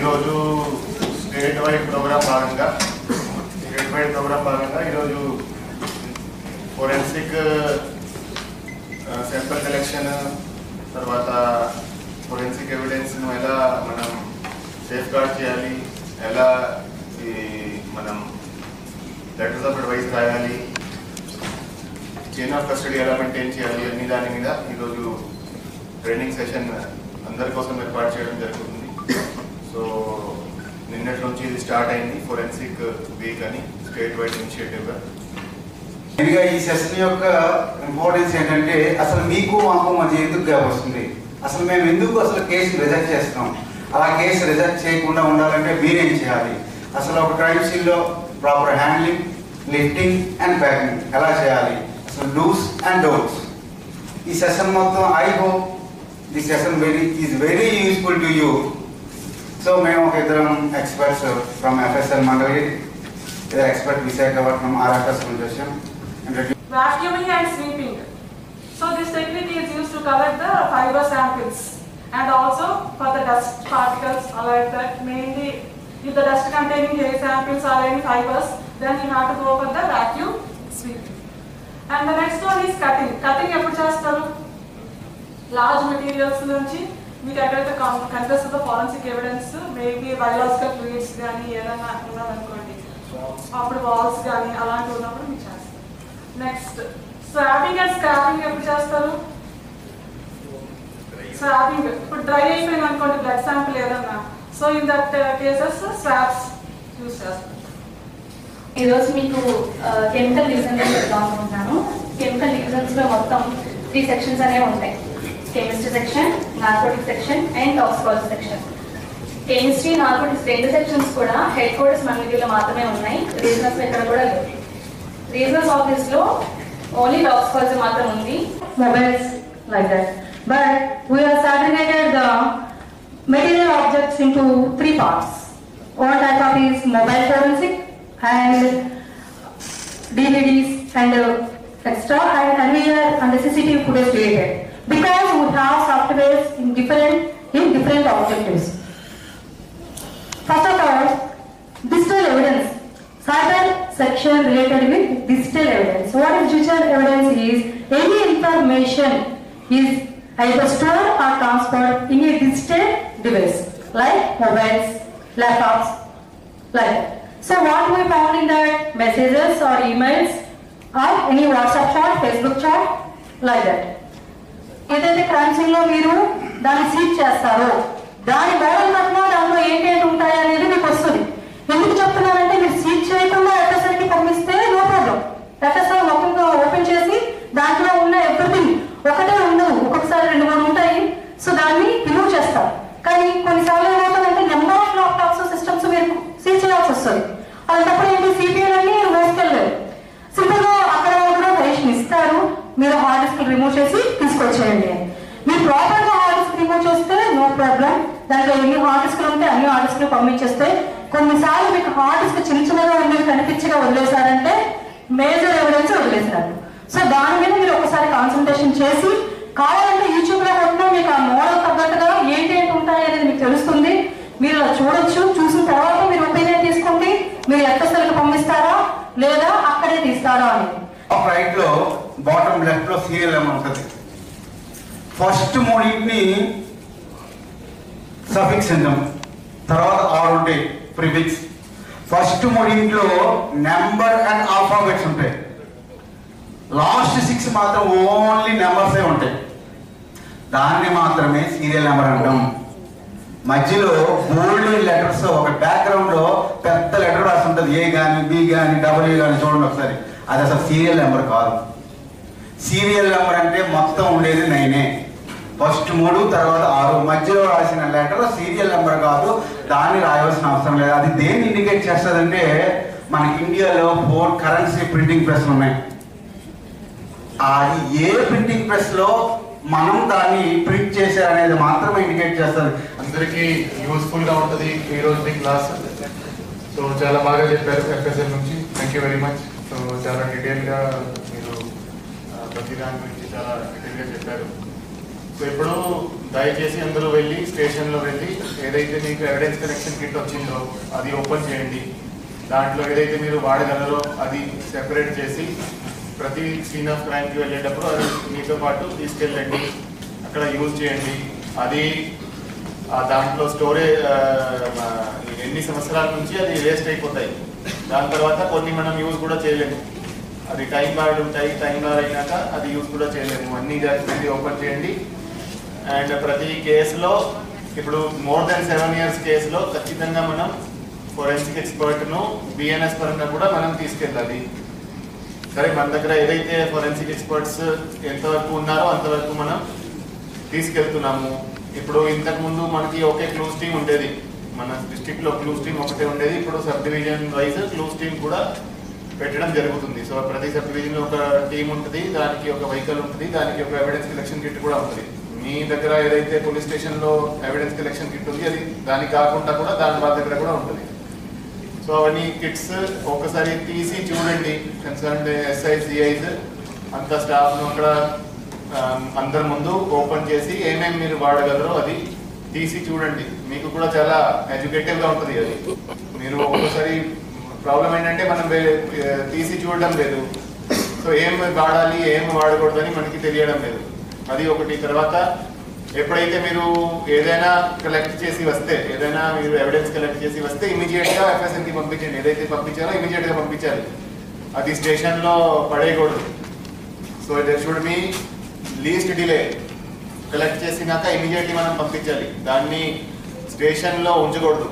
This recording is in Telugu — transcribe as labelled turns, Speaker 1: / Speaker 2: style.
Speaker 1: ఈరోజు స్టేట్ వైడ్ ప్రోగ్రామ్ భాగంగా ఈరోజు ఫోరెన్సిక్ శాంపుల్ కలెక్షన్, తర్వాత ఫోరెన్సిక్ ఎవిడెన్స్ను ఎలా మనం సేఫ్ గార్డ్ చేయాలి, ఎలా మనం లెటర్స్ ఆఫ్ అడ్వైస్ రాయాలి, చైన్ ఆఫ్ కస్టడీ ఎలా మెయింటైన్ చేయాలి అన్ని దాని మీద ఈరోజు ట్రైనింగ్ సెషన్ అందరి కోసం ఏర్పాటు చేయడం జరుగుతుంది. సో నిన్నటి నుంచి ఇది స్టార్ట్ అయింది ఫోరెన్సిక్ వీక్ అని స్టేట్ వైడ్ ఇనిషియేటివ్గా.
Speaker 2: ఈ సెషన్ యొక్క ఇంపార్టెన్స్ ఏంటంటే అసలు మీకు మాకు మధ్య ఎందుకు గ్యాప్ వస్తుంది, అసలు మేము ఎందుకు అసలు కేసు రిజెక్ట్ చేస్తున్నాం, అలా కేసు రిజెక్ట్ చేయకుండా ఉండాలంటే మీరేం చేయాలి, అసలు ఒక క్రైమ్ సీన్లో proper handling, lifting and packing ఎలా చేయాలి, అసలు డూస్ అండ్ డోంట్స్. ఈ సెషన్ మొత్తం I hope the session is very useful to you. So మేము ఒక ఇద్దరం ఎక్స్పర్ట్స్ ఫ్రమ్ FSL Mangalagiri, ఇద్దరు ఎక్స్పర్ట్ విశాఖపట్నం RFS నుంచి వచ్చాం.
Speaker 3: Vacuuming and sweeping. So this technique is used to collect the fiber samples and also for the dust particles like that. Mainly if the dust containing hair samples or any fibers, then you have to go for the vacuum sweeping. And the next one is cutting. Cutting ఎప్పుడు చేస్తారు? లార్జ్ మెటీరియల్స్ నుంచి మీకు ఎక్కడైతే కనిపిస్తుందో forensic evidence, maybe biological fluids కానీ ఏదైనా ఉన్నదనుకోండి, అప్పుడు వాల్స్ కానీ అలాంటివి ఉన్నప్పుడు మీకు చేస్తారు. నెక్స్ట్ స్వాబింగ్ అండ్ స్క్రాపింగ్ ఎప్పుడు చేస్తారు? స్వాబింగ్ ఇప్పుడు డ్రై అయిపోయింది అనుకోండి బ్లడ్ శాంపుల్ ఏదన్నా, so in that cases swabs use చేస్తారు.
Speaker 4: ఈరోజు మీకు కెమికల్ రీజన్స్ చెప్తాం అనుకుంటున్నాను. కెమికల్ రీజన్స్ లో మొత్తం 3 సెక్షన్స్ అనేవి ఉంటాయి. Chemistry section, narcotic section and toxicology section. Chemistry, narcotics 2 sections కూడా హెడ్ క్వార్టర్స్ మంగళగిరిలో మాత్రమే ఉన్నాయి. రీజనల్స్ ఎక్కడ కూడా లేవు. రీజనల్స్ ఆఫీస్ లో ఓన్లీ టాక్సికాలజీ మాత్రం ఉంది.
Speaker 5: Mobiles like that, but we have segregated the material objects into 3 parts. One type of is mobile forensic and DVDs and extra and here and the CCTV footage created, because we have softwares in different objectives. First of all, digital evidence. Cyber section related with digital evidence. What is digital evidence is any information is either stored or transferred in a digital device like mobiles, laptops, like that. So what we found in that messages or emails or any WhatsApp chat, Facebook chat, like that. ఏదైతే క్రైమ్ సీన్ లో మీరు దాన్ని సీజ్ చేస్తారో దాని మోడల్ మాత్రం దానిలో ఏంటేంటి ఉంటాయి అనేది మీకు వస్తుంది. ఎందుకు చెప్తున్నారంటే మీరు సీజ్ చేయకుండా FSL కి పంపిస్తే నో ప్రాబ్లం. FSL మొత్తంగా ఓపెన్ చేసి దాంట్లో ఉన్న ఎవ్రీథింగ్ ఒకటే ఉండదు, ఒక్కొక్కసారి 2-3 ఉంటాయి. సో దాన్ని రిమూవ్ చేస్తారు. కానీ కొన్నిసార్లు ఏమవుతుందంటే నెంబర్ ఆఫ్ ల్యాప్టాప్స్, సిస్టమ్స్ మీరు సీజ్ చేయాల్సి వస్తుంది. అలాంటప్పుడు ఏంటి, CPL అని మీరు మోసుకెళ్ళలేరు. సింపుల్ గా అక్కడ కూడా సజెషన్ ఇస్తారు, మీరు హార్డ్ డిస్క్ రిమూవ్ చేసి తీసుకొచ్చేయండి. మీరు ప్రాపర్ గా హార్డ్ డిస్క్ రిమూవ్ చేస్తే నో ప్రాబ్లం. దాంట్లో ఎన్ని హార్డ్ డిస్క్లు ఉంటే అన్ని హార్డ్ డిస్క్లు పంపించేస్తే, కొన్నిసార్లు మీకు హార్డ్ డిస్క్ చిన్నగా ఉండేది కనిపించగా వదిలేశారంటే మేజర్ ఎవిడెన్స్ వదిలేశారు. సో దాని మీద మీరు ఒకసారి కాన్సన్ట్రేషన్ చేసి కావాలంటే యూట్యూబ్ లో కొట్టినా మీకు ఆ మోడల్ తగ్గట్టుగా ఏంటి ఉంటాయి అనేది మీకు తెలుస్తుంది. మీరు అలా చూడొచ్చు. చూసిన తర్వాత మీరు ఒపీనియన్ తీసుకోండి, మీరు FSL కి పంపిస్తారా లేదా అక్కడే తీస్తారా అని.
Speaker 2: రైట్ లో బాటమ్ లెఫ్ట్ లో సీరియల్ నెంబర్ ఉంటుంది. ఫస్ట్ 3 సఫిక్స్ అంటాం, తర్వాత 6 ఉంటాయి prefix. First 3 number and alphabets ఉంటాయి. లాస్ట్ 6 మాత్రం ఓన్లీ నెంబర్సే ఉంటాయి. దాన్ని మాత్రమే సీరియల్ నెంబర్ అంటాం. మధ్యలో బోల్డ్ లెటర్స్, ఒక బ్యాక్గ్రౌండ్ లో పెద్ద లెటర్ రాసి ఉంటుంది, A కానీ B కానీ W కానీ. చూడండి ఒకసారి, అది అసలు సీరియల్ నెంబర్ కాదు. సీరియల్ నెంబర్ అంటే మొత్తం ఉండేది 9. ఫస్ట్ 3 తర్వాత 6 మధ్యలో రాసిన లెటర్ సీరియల్ నెంబర్ కాదు. దాన్ని రాయవలసిన అవసరం లేదు. అది దేన్ని ఇండికేట్ చేస్తుందంటే, మనకి ఇండియాలో 4 కరెన్సీ ప్రింటింగ్ ప్రెస్లు ఉన్నాయి. అది ఏ ప్రింటింగ్ ప్రెస్ లో మనం దాన్ని ప్రింట్ చేశారనేది మాత్రమే ఇండికేట్ చేస్తుంది.
Speaker 1: అందరికీ యూస్ఫుల్ గా ఉంటుంది ఈ రోజు క్లాస్. సో చాలా బాగా చెప్పారు FSL నుంచి. Thank you very much. So చాలా డీటెయిల్ గా మీరు ప్రతి దాని గురించి చాలా డీటెయిల్ గా చెప్పారు. సో ఇప్పుడు దయచేసి అందరూ వెళ్ళి స్టేషన్లో వెళ్ళి ఏదైతే మీకు ఎవిడెన్స్ కలెక్షన్ కిట్ వచ్చిందో అది ఓపెన్ చేయండి. దాంట్లో ఏదైతే మీరు వాడగలరో అది సెపరేట్ చేసి ప్రతి సీన్ ఆఫ్ క్రైమ్కి వెళ్ళేటప్పుడు అది మీతో పాటు తీసుకెళ్ళండి, అక్కడ యూజ్ చేయండి. అది దాంట్లో స్టోరేజ్ ఎన్ని సంవత్సరాల నుంచి అది వేస్ట్ అయిపోతాయి. దాని తర్వాత కొన్ని మనం యూజ్ కూడా చేయలేము, అది టైం బార్డ్ ఉంటాయి, టైం బార్ అయినాక అది యూజ్ కూడా చేయలేము. అన్ని జాగ్రత్తగా ఓపెన్ చేయండి. అండ్ ప్రతి కేసులో ఇప్పుడు మోర్ దెన్ 7 years కేసులో ఖచ్చితంగా మనం ఫోరెన్సిక్ ఎక్స్పర్ట్ను బిఎన్ఎస్ పరంగా కూడా మనం తీసుకెళ్ళాలి. సరే, మన దగ్గర ఏదైతే ఫోరెన్సిక్ ఎక్స్పర్ట్స్ ఎంతవరకు ఉన్నారో అంతవరకు మనం తీసుకెళ్తున్నాము. ఇప్పుడు ఇంతకుముందు మనకి ఒకే క్లూస్ టీమ్ ఉండేది, మన డిస్ట్రిక్ట్లో క్లూస్ టీమ్ ఒకటే ఉండేది. ఇప్పుడు sub division wise clues team కూడా పెట్టడం జరుగుతుంది. సో ప్రతి సబ్ డివిజన్లో ఒక టీం ఉంటుంది, దానికి ఒక వెహికల్ ఉంటుంది, దానికి ఒక ఎవిడెన్స్ కలెక్షన్ కిట్ కూడా ఉంటుంది. మీ దగ్గర ఏదైతే పోలీస్ స్టేషన్లో ఎవిడెన్స్ కలెక్షన్ కిట్ ఉంది అది దానికి కాకుండా కూడా వాళ్ళ దగ్గర కూడా ఉంటుంది. సో అవన్నీ కిట్స్ ఒకసారి తీసి చూడండి. కన్సర్న్ ఎస్ఐ సిఐస్ అంత స్టాఫ్ను అక్కడ అందరి ముందు ఓపెన్ చేసి ఏమేమి మీరు వాడగలరో అది తీసి చూడండి. మీకు కూడా చాలా ఎడ్యుకేటివ్గా ఉంటుంది అది. మీరు ఒక్కోసారి ప్రాబ్లం ఏంటంటే మనం తీసి చూడడం లేదు. సో ఏం వాడాలి ఏం వాడకూడదని మనకి తెలియడం లేదు, అది ఒకటి. తర్వాత ఎప్పుడైతే మీరు ఏదైనా కలెక్ట్ చేసి వస్తే, ఏదైనా మీరు ఎవిడెన్స్ కలెక్ట్ చేసి వస్తే ఇమీడియట్గా ఎఫ్ఎస్ఎన్కి పంపించండి. ఏదైతే పంపించారో ఇమీడియట్గా పంపించాలి, అది స్టేషన్లో పడేయకూడదు. So that should be least delay. Collect చేసినాక ఇమీడియట్లీ మనం పంపించాలి, దాన్ని స్టేషన్లో ఉంచకూడదు.